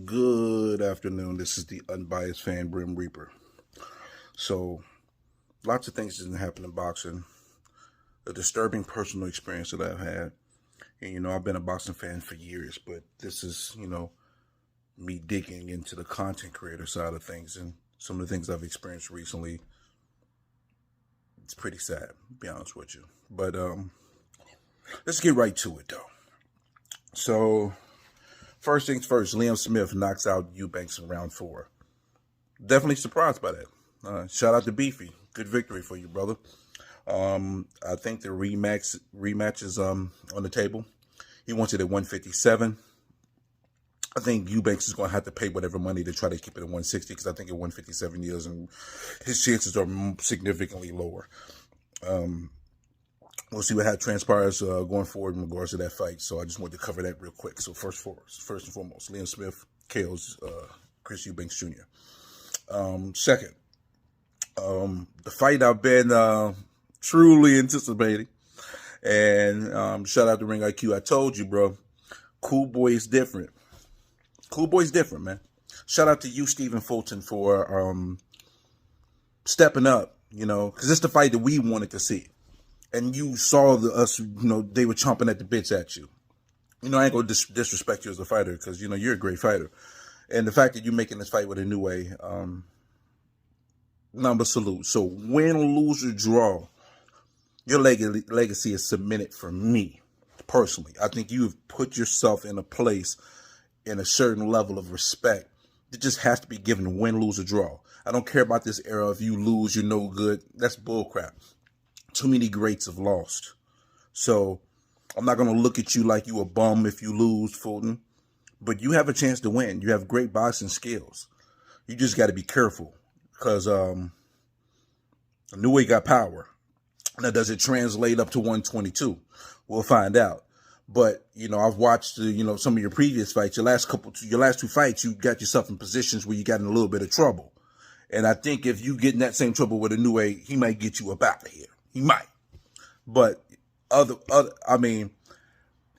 Good afternoon. This is the Unbiased Fan, Brim Reaper. So, lots of things didn't happen in boxing. A disturbing personal experience that I've had. And, I've been a boxing fan for years, but this is, me digging into the content creator side of things and some of the things I've experienced recently. It's pretty sad, to be honest with you. But let's get right to it, though. So, first things first, Liam Smith knocks out Eubanks in round 4. Definitely surprised by that. Shout out to Beefy. Good victory for you, brother. I think the rematch is on the table. He wants it at 157. I think Eubanks is going to have to pay whatever money to try to keep it at 160 because I think at 157 years and his chances are significantly lower. We'll see what transpires going forward in regards to that fight. So I just wanted to cover that real quick. So first and foremost, Liam Smith KOs Chris Eubanks Jr. Second, the fight I've been truly anticipating. And shout out to Ring IQ. I told you, bro, Cool Boy is different. Cool Boy's different, man. Shout out to you, Stephen Fulton, for stepping up, because it's the fight that we wanted to see. And you saw us, they were chomping at the bits at you. I ain't going to disrespect you as a fighter because, you're a great fighter. And the fact that you're making this fight with a new way, number salute. So win, lose, or draw, your legacy is cemented for me, personally. I think you have put yourself in a place, in a certain level of respect. It just has to be given win, lose, or draw. I don't care about this era. If you lose, you're no good. That's bullcrap. Too many greats have lost. So I'm not going to look at you like you a bum if you lose, Fulton. But you have a chance to win. You have great boxing skills. You just got to be careful because a new way got power. Now, does it translate up to 122? We'll find out. But, I've watched, some of your previous fights. Your last 2 fights, you got yourself in positions where you got in a little bit of trouble. And I think if you get in that same trouble with a new way, he might get you up out of here. He might. But I don't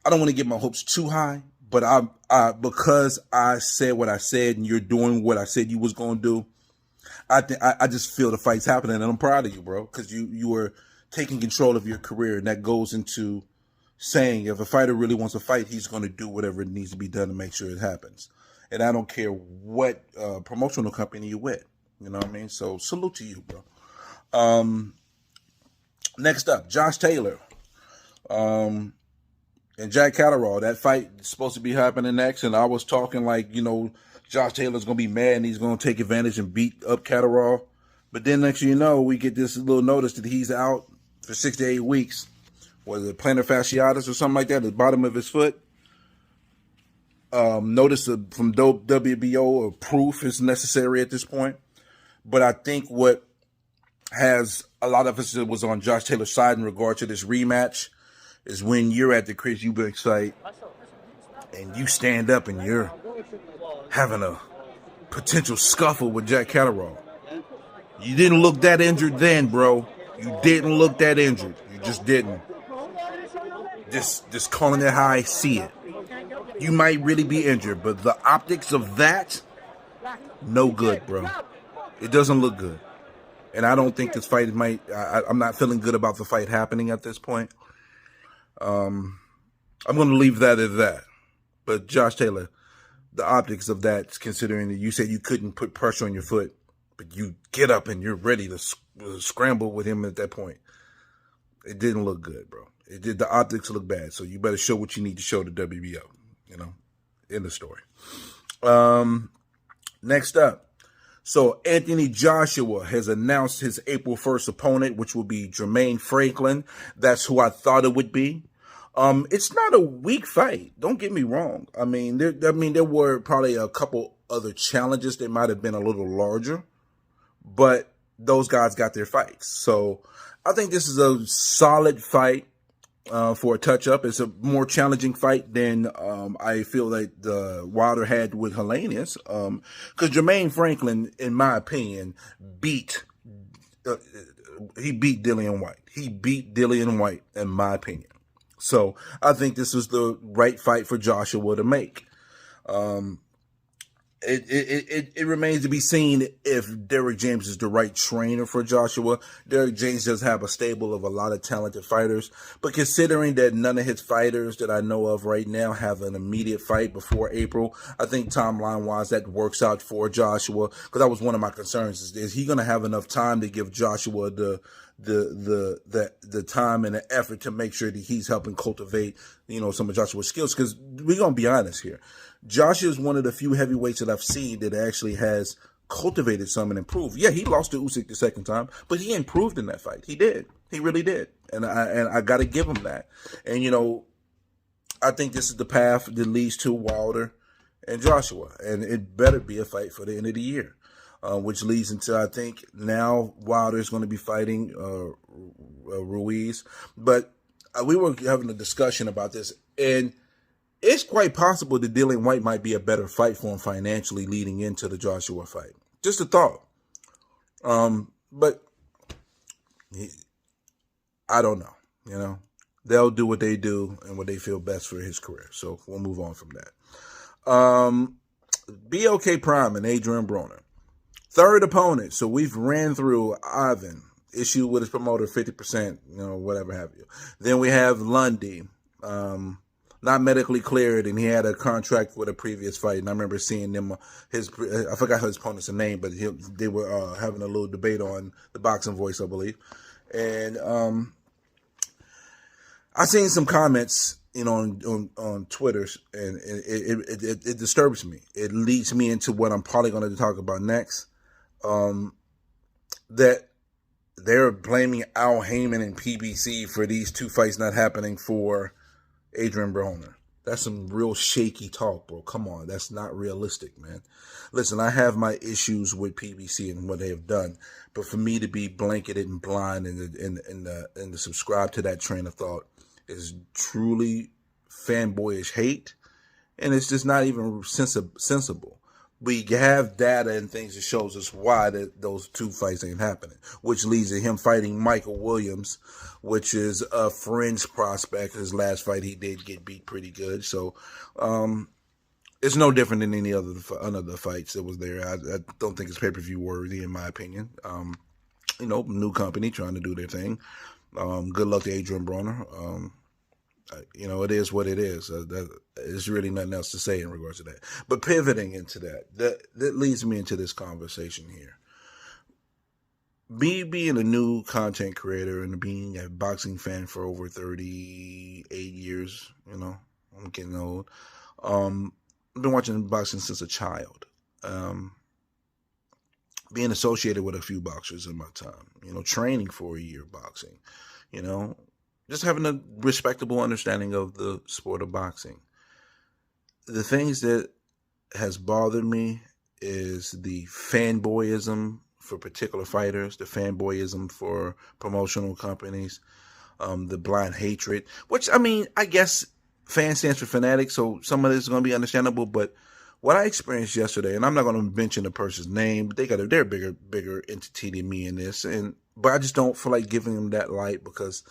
want to get my hopes too high, but because I said what I said and you're doing what I said you was going to do, I just feel the fight's happening, and I'm proud of you, bro, because you were taking control of your career, and that goes into saying if a fighter really wants to fight, he's going to do whatever it needs to be done to make sure it happens. And I don't care what promotional company you're with. You know what I mean? So salute to you, bro. Next up, Josh Taylor and Jack Catterall. That fight is supposed to be happening next, and I was talking like, Josh Taylor's going to be mad and he's going to take advantage and beat up Catterall. But then next thing you know, we get this little notice that he's out for 6 to 8 weeks. Was it plantar fasciitis or something like that at the bottom of his foot? Notice from WBO or proof is necessary at this point. But I think what has a lot of us that was on Josh Taylor's side in regard to this rematch is when you're at the Chris Eubanks fight and you stand up and you're having a potential scuffle with Jack Catterall. You didn't look that injured then, bro. You didn't look that injured. You just didn't. Just calling it how I see it. You might really be injured, but the optics of that, no good, bro. It doesn't look good. And I don't think this fight I'm not feeling good about the fight happening at this point. I'm going to leave that at that. But Josh Taylor, the optics of that, considering that you said you couldn't put pressure on your foot, but you get up and you're ready to scramble with him at that point. It didn't look good, bro. The optics look bad. So you better show what you need to show to WBO, end the story. Next up. So Anthony Joshua has announced his April 1st opponent, which will be Jermaine Franklin. That's who I thought it would be. It's not a weak fight. Don't get me wrong. There were probably a couple other challenges that might have been a little larger, but those guys got their fights. So I think this is a solid fight for a touch-up. It's a more challenging fight than I feel like the Wilder had with Helenius. Because Jermaine Franklin, in my opinion, beat Dillian White. He beat Dillian White, in my opinion. So I think this was the right fight for Joshua to make. it remains to be seen if Derrick James is the right trainer for Joshua. Derrick James does have a stable of a lot of talented fighters, but considering that none of his fighters that I know of right now have an immediate fight before April, I think timeline-wise that works out for Joshua, because that was one of my concerns. Is he going to have enough time to give Joshua the time and the effort to make sure that he's helping cultivate, some of Joshua's skills? Because we're going to be honest here. Joshua is one of the few heavyweights that I've seen that actually has cultivated some and improved. Yeah, he lost to Usyk the second time, but he improved in that fight. He did. He really did. And I got to give him that. And, I think this is the path that leads to Wilder and Joshua. And it better be a fight for the end of the year, which leads into, I think, now Wilder is going to be fighting Ruiz. But we were having a discussion about this, and it's quite possible that Dillian White might be a better fight for him financially leading into the Joshua fight. Just a thought. But I don't know, They'll do what they do and what they feel best for his career. So we'll move on from that. BLK Prime and Adrian Broner. Third opponent. So we've ran through Ivan, issue with his promoter, 50%, whatever have you. Then we have Lundy. Not medically cleared, and he had a contract with a previous fight. And I remember seeing them, I forgot his opponent's name, but they were having a little debate on the Boxing Voice, I believe. And I seen some comments, on Twitter, and it disturbs me. It leads me into what I'm probably going to talk about next. That they're blaming Al Heyman and PBC for these two fights not happening for Adrian Broner. That's some real shaky talk, bro. Come on, that's not realistic, man. Listen, I have my issues with PBC and what they have done, but for me to be blanketed and blind and to subscribe to that train of thought is truly fanboyish hate, and it's just not even sensible. We have data and things that shows us why those two fights ain't happening, which leads to him fighting Michael Williams, which is a fringe prospect. His last fight, he did get beat pretty good. So it's no different than any other fights that was there. I don't think it's pay-per-view worthy, in my opinion. New company trying to do their thing. Good luck to Adrian Broner. It is what it is. There's really nothing else to say in regards to that. But pivoting into that leads me into this conversation here. Me being a new content creator and being a boxing fan for over 38 years, I'm getting old. I've been watching boxing since a child. Being associated with a few boxers in my time, training for a year of boxing, just having a respectable understanding of the sport of boxing. The things that has bothered me is the fanboyism for particular fighters, the fanboyism for promotional companies, the blind hatred, which, I guess fan stands for fanatic, so some of this is going to be understandable, but what I experienced yesterday, and I'm not going to mention the person's name, but they're a bigger entity than me in this, but I just don't feel like giving them that light, because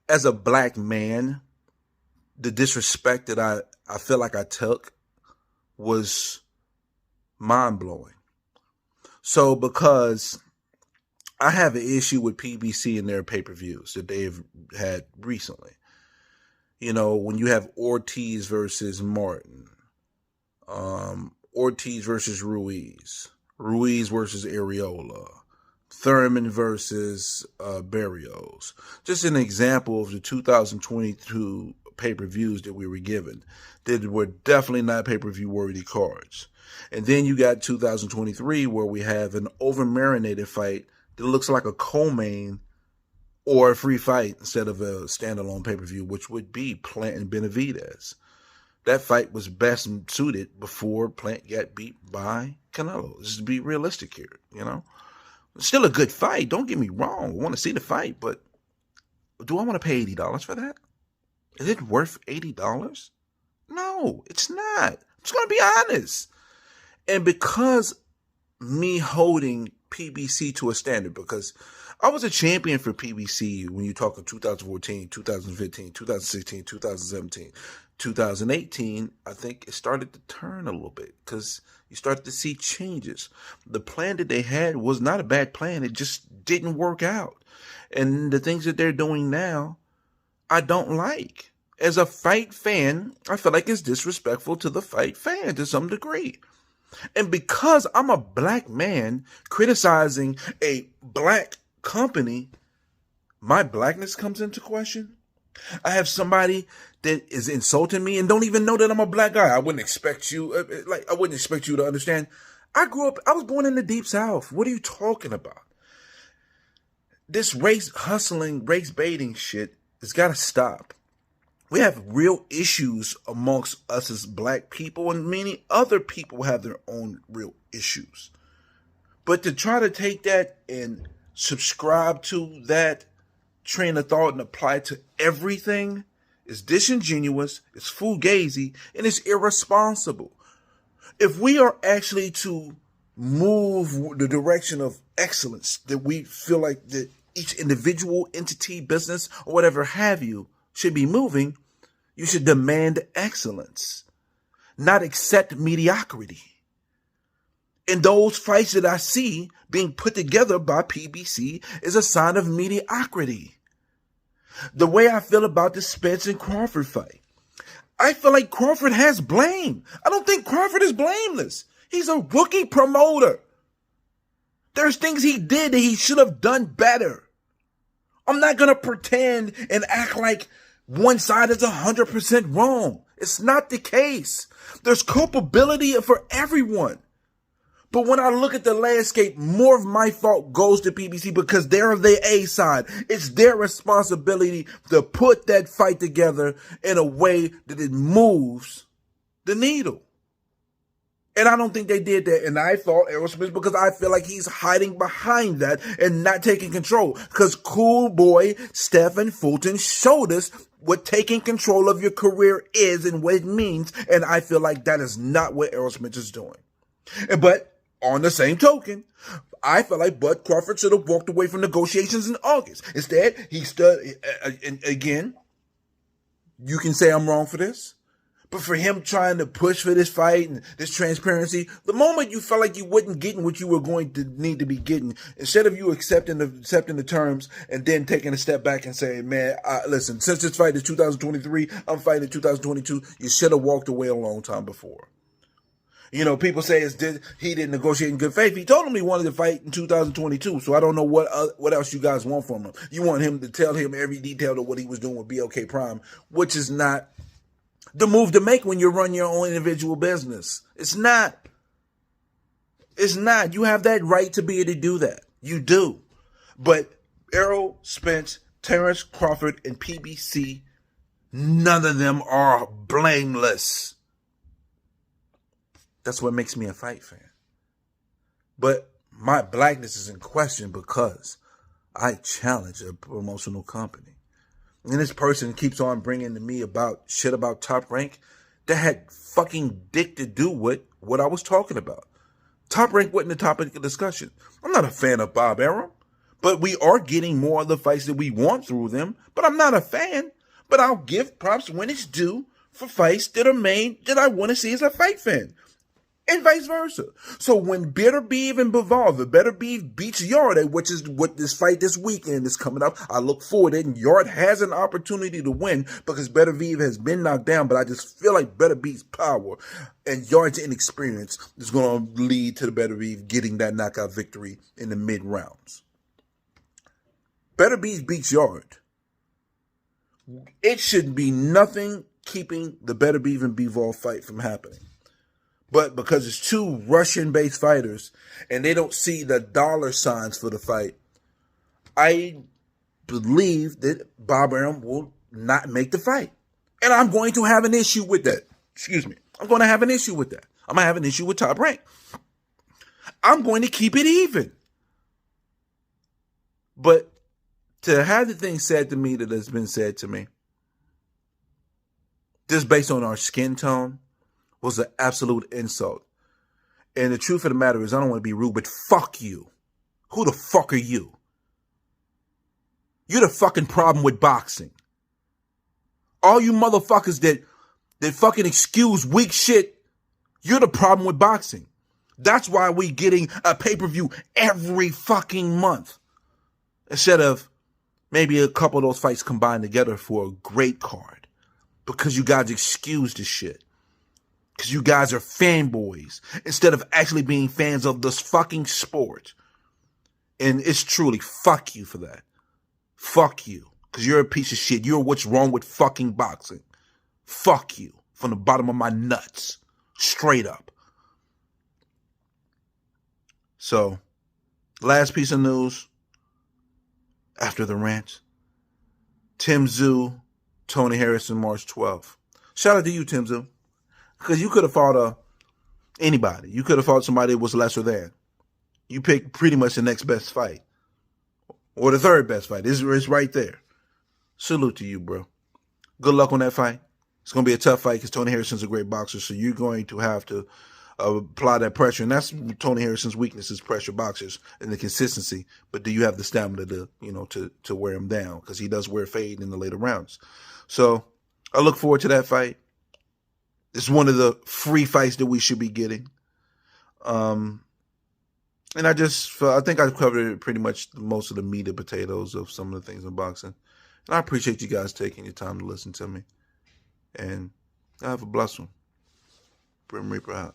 as a black man, the disrespect that I feel like I took was mind-blowing. So because I have an issue with PBC and their pay-per-views that they've had recently. When you have Ortiz versus Martin, Ortiz versus Ruiz versus Areola, Thurman versus Barrios. Just an example of the 2022 pay-per-views that we were given that were definitely not pay-per-view worthy cards. And then you got 2023 where we have an over-marinated fight that looks like a co-main or a free fight instead of a standalone pay-per-view, which would be Plant and Benavidez. That fight was best suited before Plant got beat by Canelo. Just to be realistic here, It's still a good fight. Don't get me wrong. I want to see the fight, but do I want to pay $80 for that? Is it worth $80? No, it's not. I'm just going to be honest. And because me holding PBC to a standard, because I was a champion for PBC when you talk of 2014, 2015, 2016, 2017, 2018. I think it started to turn a little bit because you started to see changes. The plan that they had was not a bad plan. It just didn't work out. And the things that they're doing now, I don't like. As a fight fan, I feel like it's disrespectful to the fight fan to some degree. And because I'm a black man criticizing a black company, my blackness comes into question. I have somebody that is insulting me and don't even know that I'm a black guy. I wouldn't expect you, I wouldn't expect you to understand. I was born in the Deep South. What are you talking about? This race hustling, race baiting shit has got to stop. We have real issues amongst us as black people, and many other people have their own real issues. But to try to take that and subscribe to that train of thought and apply it to everything is disingenuous, it's fugazi, and it's irresponsible. If we are actually to move the direction of excellence that we feel like that each individual entity, business, or whatever have you should be moving, you should demand excellence, not accept mediocrity. And those fights that I see being put together by PBC is a sign of mediocrity. The way I feel about the Spence and Crawford fight, I feel like Crawford has blame. I don't think Crawford is blameless. He's a rookie promoter. There's things he did that he should have done better. I'm not going to pretend and act like one side is 100% wrong. It's not the case. There's culpability for everyone. But when I look at the landscape, more of my fault goes to PBC because they're the A side. It's their responsibility to put that fight together in a way that it moves the needle. And I don't think they did that. And I fault Errol Spence because I feel like he's hiding behind that and not taking control. Because cool boy Stephen Fulton showed us what taking control of your career is and what it means. And I feel like that is not what Errol Spence is doing. But on the same token, I feel like Bud Crawford should have walked away from negotiations in August. Instead, he stood, and again, you can say I'm wrong for this. But for him trying to push for this fight and this transparency, the moment you felt like you wasn't getting what you were going to need to be getting, instead of you accepting the terms and then taking a step back and saying, man, listen, since this fight is 2023, I'm fighting in 2022, you should have walked away a long time before. You know, people say he didn't negotiate in good faith. He told him he wanted to fight in 2022, so I don't know what else you guys want from him. You want him to tell him every detail of what he was doing with BLK Prime, which is not the move to make when you run your own individual business. It's not. It's not. You have that right to be able to do that. You do. But Errol Spence, Terrence Crawford, and PBC, none of them are blameless. That's what makes me a fight fan. But my blackness is in question because I challenge a promotional company. And this person keeps on bringing to me about shit about Top Rank that had fucking dick to do with what I was talking about. Top Rank wasn't the topic of discussion. I'm not a fan of Bob Arum, but we are getting more of the fights that we want through them. But I'm not a fan. But I'll give props when it's due for fights that are made that I want to see as a fight fan. And vice versa. So when Better Beef and Bivol, the Better Beef beats Yard, which is what this fight this weekend is coming up, I look forward to it. And Yard has an opportunity to win because Better Beef has been knocked down. But I just feel like Better Beef's power and Yard's inexperience is going to lead to the Better Beef getting that knockout victory in the mid rounds. Better Beef beats Yard. It should be nothing keeping the Better Beef and Bivol fight from happening. But because it's two Russian-based fighters and they don't see the dollar signs for the fight, I believe that Bob Arum will not make the fight. And I'm going to have an issue with that. Excuse me. I'm going to have an issue with that. I'm going to have an issue with Top Rank. I'm going to keep it even. But to have the thing said to me that has been said to me, just based on our skin tone, was an absolute insult. And the truth of the matter is, I don't want to be rude, but fuck you. Who the fuck are you? You're the fucking problem with boxing. All you motherfuckers that fucking excuse weak shit, you're the problem with boxing. That's why we getting a pay-per-view every fucking month. Instead of maybe a couple of those fights combined together for a great card. Because you guys excuse this shit. Because you guys are fanboys instead of actually being fans of this fucking sport. And it's truly fuck you for that. Fuck you. Because you're a piece of shit. You're what's wrong with fucking boxing. Fuck you. From the bottom of my nuts. Straight up. So, last piece of news after the rant. Tim Tszyu, Tony Harrison, March 12th. Shout out to you, Tim Tszyu. Because you could have fought anybody. You could have fought somebody that was lesser than. You picked pretty much the next best fight. Or the third best fight. It's right there. Salute to you, bro. Good luck on that fight. It's going to be a tough fight because Tony Harrison's a great boxer. So you're going to have to apply that pressure. And that's Tony Harrison's weakness is pressure boxers and the consistency. But do you have the stamina to wear him down? Because he does wear fade in the later rounds. So I look forward to that fight. It's one of the free fights that we should be getting. And I think I've covered pretty much most of the meat and potatoes of some of the things in boxing. And I appreciate you guys taking your time to listen to me. And have a blessed one. Brim Reaper out.